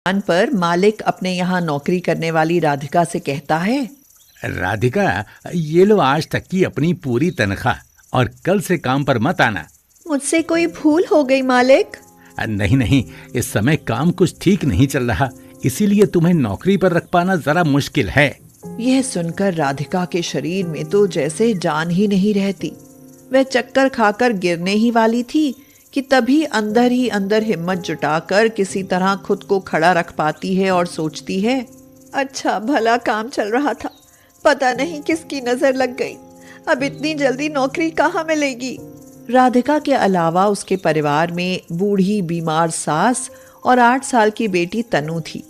पर मालिक अपने यहाँ नौकरी करने वाली राधिका से कहता है, राधिका, ये लो आज तक की अपनी पूरी तनख्वाह और कल से काम पर मत आना। मुझसे कोई भूल हो गई मालिक। नहीं नहीं, इस समय काम कुछ ठीक नहीं चल रहा, इसीलिए तुम्हें नौकरी पर रख पाना जरा मुश्किल है। यह सुनकर राधिका के शरीर में तो जैसे जान ही नहीं रहती। वह चक्कर खाकर गिरने ही वाली थी कि तभी अंदर ही अंदर हिम्मत जुटाकर किसी तरह खुद को खड़ा रख पाती है और सोचती है, अच्छा भला काम चल रहा था, पता नहीं किसकी नजर लग गई, अब इतनी जल्दी नौकरी कहाँ मिलेगी। राधिका के अलावा उसके परिवार में बूढ़ी बीमार सास और 8 साल की बेटी तनु थी।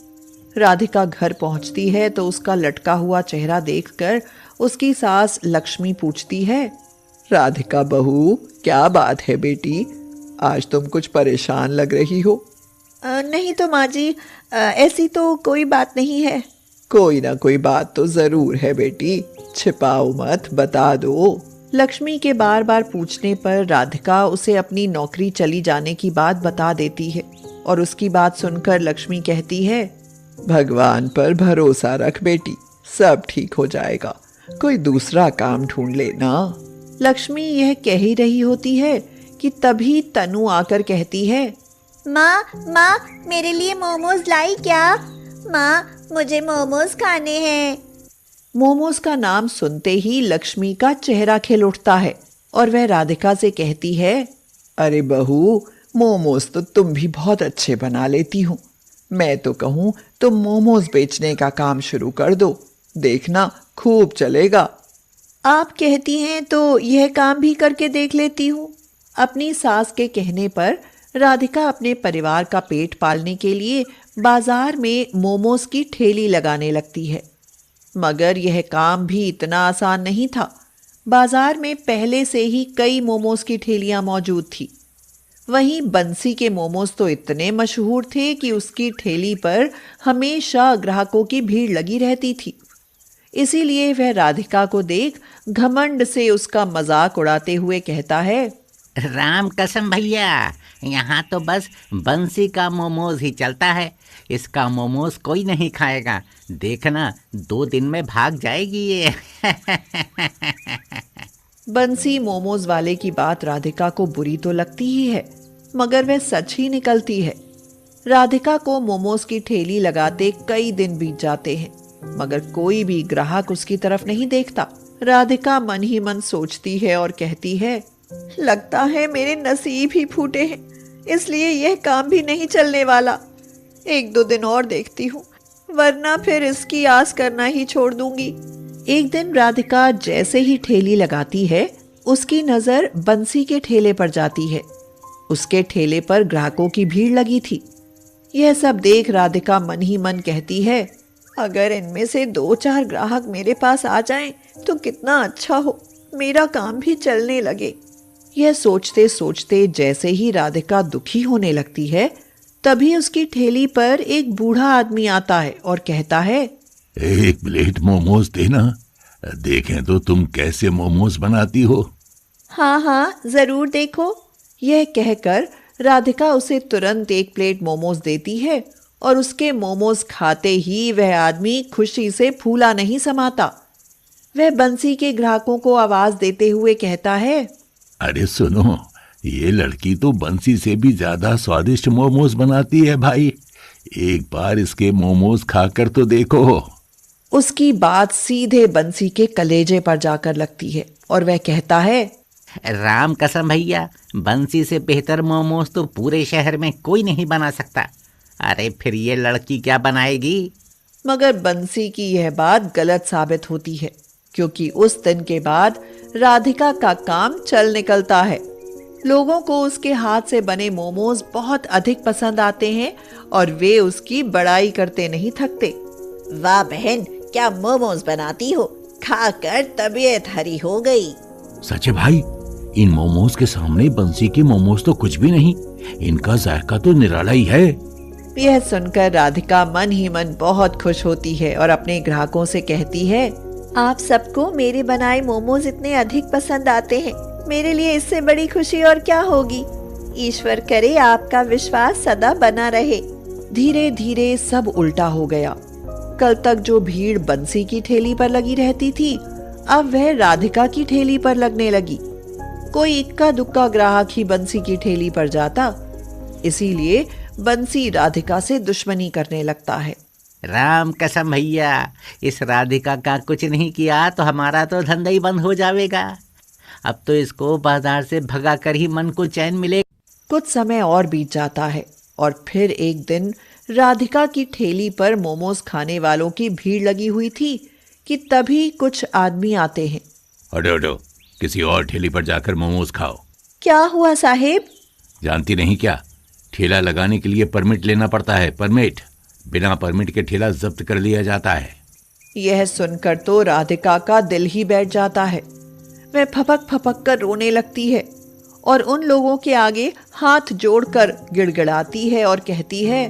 राधिका घर पहुंचती है तो उसका लटका हुआ चेहरा देखकर उसकी सास लक्ष्मी पूछती है, राधिका बहू, क्या बात है बेटी, आज तुम कुछ परेशान लग रही हो। नहीं तो माँ जी, ऐसी तो कोई बात नहीं है। कोई ना कोई बात तो जरूर है बेटी, छिपाओ मत, बता दो। लक्ष्मी के बार बार पूछने पर राधिका उसे अपनी नौकरी चली जाने की बात बता देती है और उसकी बात सुनकर लक्ष्मी कहती है, भगवान पर भरोसा रख बेटी, सब ठीक हो जाएगा, कोई दूसरा काम ढूंढ लेना। लक्ष्मी यह कह ही रही होती है कि तभी तनु आकर कहती है, माँ माँ, मेरे लिए मोमोज लाई क्या? माँ, मुझे मोमोज खाने हैं। मोमोज का नाम सुनते ही लक्ष्मी का चेहरा खिल उठता है और वह राधिका से कहती है, अरे बहू, मोमोज तो तुम भी बहुत अच्छे बना लेती हो, मैं तो कहूँ तुम मोमोज बेचने का काम शुरू कर दो, देखना खूब चलेगा। आप कहती हैं तो यह काम भी करके देख लेती हूँ। अपनी सास के कहने पर राधिका अपने परिवार का पेट पालने के लिए बाजार में मोमोज की ठेली लगाने लगती है, मगर यह काम भी इतना आसान नहीं था। बाजार में पहले से ही कई मोमोज की ठेलियां मौजूद थी। वहीं बंसी के मोमोज तो इतने मशहूर थे कि उसकी ठेली पर हमेशा ग्राहकों की भीड़ लगी रहती थी। इसीलिए वह राधिका को देख घमंड से उसका मजाक उड़ाते हुए कहता है, राम कसम भैया, यहाँ तो बस बंसी का मोमोज ही चलता है, इसका मोमोज कोई नहीं खाएगा, देखना 2 दिन में भाग जाएगी ये। बंसी मोमोज वाले की बात राधिका को बुरी तो लगती ही है, मगर वह सच ही निकलती है। राधिका को मोमोज की ठेली लगाते कई दिन बीत जाते हैं, मगर कोई भी ग्राहक उसकी तरफ नहीं देखता। राधिका मन ही मन सोचती है और कहती है, लगता है मेरे नसीब ही फूटे हैं, इसलिए यह काम भी नहीं चलने वाला। 1-2 दिन और देखती हूँ, वरना फिर इसकी आस करना ही छोड़ दूंगी। एक दिन राधिका जैसे ही ठेली लगाती है, उसकी नजर बंसी के ठेले पर जाती है। उसके ठेले पर ग्राहकों की भीड़ लगी थी। यह सब देख राधिका मन ही मन कहती है, अगर इनमें से 2-4 ग्राहक मेरे पास आ जाएं तो कितना अच्छा हो, मेरा काम भी चलने लगे। यह सोचते सोचते जैसे ही राधिका दुखी होने लगती है, तभी उसकी ठेली पर एक बूढ़ा आदमी आता है और कहता है, 1 प्लेट मोमोज देना, देखें तो तुम कैसे मोमोज बनाती हो। हाँ हाँ जरूर देखो। यह कहकर राधिका उसे तुरंत 1 प्लेट मोमोज देती है और उसके मोमोज खाते ही वह आदमी खुशी से फूला नहीं समाता। वह बंसी के ग्राहकों को आवाज देते हुए कहता है, अरे सुनो, ये लड़की तो बंसी से भी ज्यादा स्वादिष्ट मोमोज बनाती है भाई, एक बार इसके मोमोज खाकर तो देखो। उसकी बात सीधे बंसी के कलेजे पर जाकर लगती है और वह कहता है, राम कसम भैया, बंसी से बेहतर मोमोज तो पूरे शहर में कोई नहीं बना सकता। अरे फिर ये लड़की क्या बनाएगी? मगर बंसी की यह बात गलत साबित होती है, क्योंकि उस दिन के बाद राधिका का काम चल निकलता है। लोगों को उसके हाथ से बने मोमोज बहुत अधिक पसंद आते हैं और वे उसकी बड़ाई करते नहीं थकते। वाह बहन, क्या मोमोज बनाती हो, खाकर तबीयत हरी हो गई। सच है भाई, इन मोमोज के सामने बंसी के मोमोज तो कुछ भी नहीं, इनका जायका तो निराला ही है। यह सुनकर राधिका मन ही मन बहुत खुश होती है और अपने ग्राहकों से कहती है, आप सबको मेरे बनाए मोमोज इतने अधिक पसंद आते हैं, मेरे लिए इससे बड़ी खुशी और क्या होगी। ईश्वर करे आपका विश्वास सदा बना रहे। धीरे धीरे सब उल्टा हो गया। कल तक जो भीड़ बंसी की ठेली पर लगी रहती थी, अब वह राधिका की ठेली पर लगने लगी। कोई इक्का दुक्का ग्राहक ही बंसी की ठेली पर जाता, इसीलिए बंसी राधिका से दुश्मनी करने लगता है। राम कसम भैया, इस राधिका का कुछ नहीं किया तो हमारा तो धंधा ही बंद हो जाएगा। अब तो इसको बाजार से भगा कर ही मन को चैन मिले। कुछ समय और बीत जाता है और फिर एक दिन राधिका की ठेली पर मोमोज खाने वालों की भीड़ लगी हुई थी कि तभी कुछ आदमी आते हैं। हटो हटो, किसी और ठेली पर जाकर मोमोज खाओ। क्या हुआ साहेब? जानती नहीं क्या, ठेला लगाने के लिए परमिट लेना पड़ता है। परमिट, बिना परमिट के ठेला जब्त कर लिया जाता है। यह सुनकर तो राधिका का दिल ही बैठ जाता है। वह फपक फपक कर रोने लगती है और उन लोगों के आगे हाथ जोड़कर गिड़गिड़ाती है और कहती है,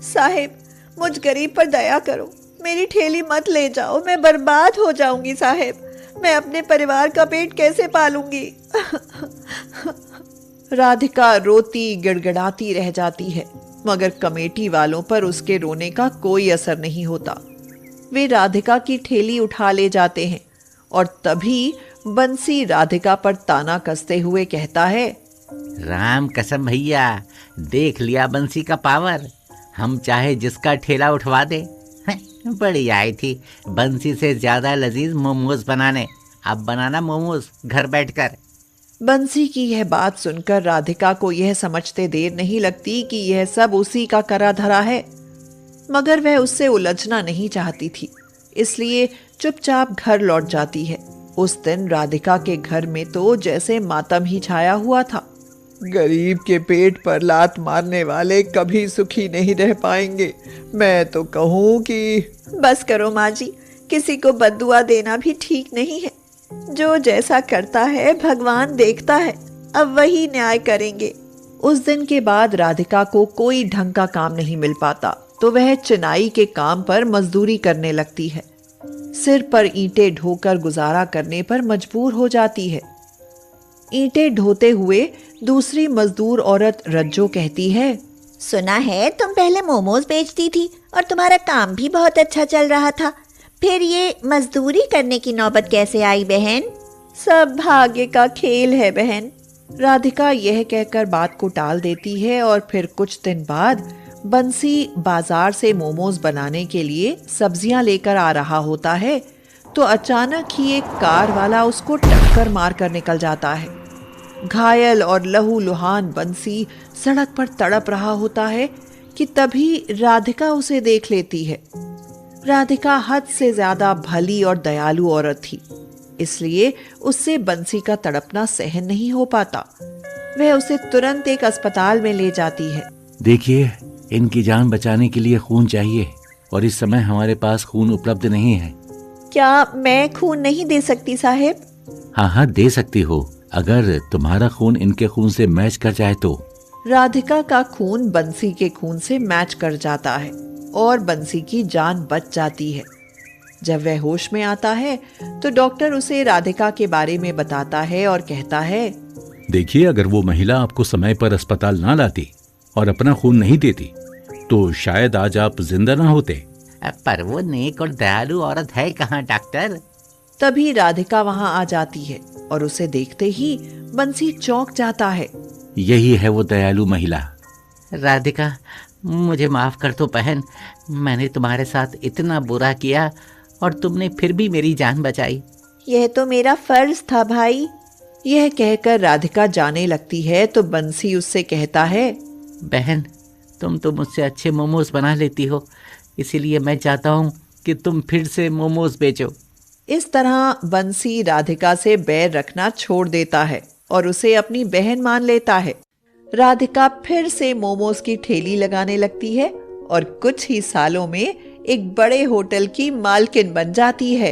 साहेब मुझ गरीब पर दया करो, मेरी ठेली मत ले जाओ, मैं बर्बाद हो जाऊंगी साहेब, मैं अपने परिवार का पेट कैसे पालूंगी। राधिका रोती गिड़गिड़ाती रह जाती है, मगर कमेटी वालों पर उसके रोने का कोई असर नहीं होता। वे राधिका की ठेली उठा ले जाते हैं और तभी बंसी राधिका पर ताना कसते हुए कहता है, राम कसम भैया, देख लिया बंसी का पावर। हम चाहे जिसका ठेला उठवा दे। बड़ी आई थी बंसी से ज्यादा लजीज मोमोज बनाने। अब बनाना मोमोज घर बैठकर। बंसी की यह बात सुनकर राधिका को यह समझते देर नहीं लगती कि यह सब उसी का करा धरा है, मगर वह उससे उलझना नहीं चाहती थी, इसलिए चुपचाप घर लौट जाती है। उस दिन राधिका के घर में तो जैसे मातम ही छाया हुआ था। गरीब के पेट पर लात मारने वाले कभी सुखी नहीं रह पाएंगे। मैं तो कहूँ कि बस करो माँ जी, किसी को बद्दुआ देना भी ठीक नहीं है। जो जैसा करता है भगवान देखता है, अब वही न्याय करेंगे। उस दिन के बाद राधिका को कोई ढंग का काम नहीं मिल पाता, तो वह चिनाई के काम पर मजदूरी करने लगती है। सिर पर ईंटें ढोकर गुजारा करने पर मजबूर हो जाती है। ईंटें ढोते हुए दूसरी मजदूर औरत रज्जो कहती है, सुना है तुम पहले मोमोज बेचती थी और तुम्हारा काम भी बहुत अच्छा चल रहा था, फिर ये मजदूरी करने की नौबत कैसे आई बहन? सब भाग्य का खेल है बहन। राधिका यह कहकर बात को टाल देती है और फिर कुछ दिन बाद बंसी बाजार से मोमोज बनाने के लिए सब्जियां लेकर आ रहा होता है, तो अचानक ही एक कार वाला उसको टक्कर मारकर निकल जाता है। घायल और लहूलुहान बंसी सड़क पर तड़प रहा होता है कि तभी राधिका उसे देख लेती है। राधिका हद से ज्यादा भली और दयालु औरत थी, इसलिए उससे बंसी का तड़पना सहन नहीं हो पाता। वह उसे तुरंत एक अस्पताल में ले जाती है। देखिए, इनकी जान बचाने के लिए खून चाहिए और इस समय हमारे पास खून उपलब्ध नहीं है। क्या मैं खून नहीं दे सकती साहेब? हाँ हाँ, दे सकती हो, अगर तुम्हारा खून इनके खून से मैच कर जाए तो। राधिका का खून बंसी के खून से मैच कर जाता है और बंसी की जान बच जाती है। जब वह होश में आता है तो डॉक्टर उसे राधिका के बारे में बताता है और कहता है, देखिए, अगर वो महिला आपको समय पर अस्पताल ना लाती और अपना खून नहीं देती तो शायद आज आप जिंदा ना होते। पर वो नेक और दयालु औरत है कहाँ डॉक्टर? तभी राधिका वहां आ जाती है और उसे देखते ही बंसी चौंक जाता है। यही है वो दयालु महिला। राधिका, मुझे माफ कर दो बहन, मैंने तुम्हारे साथ इतना बुरा किया और तुमने फिर भी मेरी जान बचाई। यह तो मेरा फर्ज था भाई। यह कहकर राधिका जाने लगती है तो बंसी उससे कहता है, बहन, तुम तो मुझसे अच्छे मोमोज बना लेती हो, इसीलिए मैं चाहता हूँ कि तुम फिर से मोमोज बेचो। इस तरह बंसी राधिका से बैर रखना छोड़ देता है और उसे अपनी बहन मान लेता है। राधिका फिर से मोमोज की ठेली लगाने लगती है और कुछ ही सालों में एक बड़े होटल की मालकिन बन जाती है।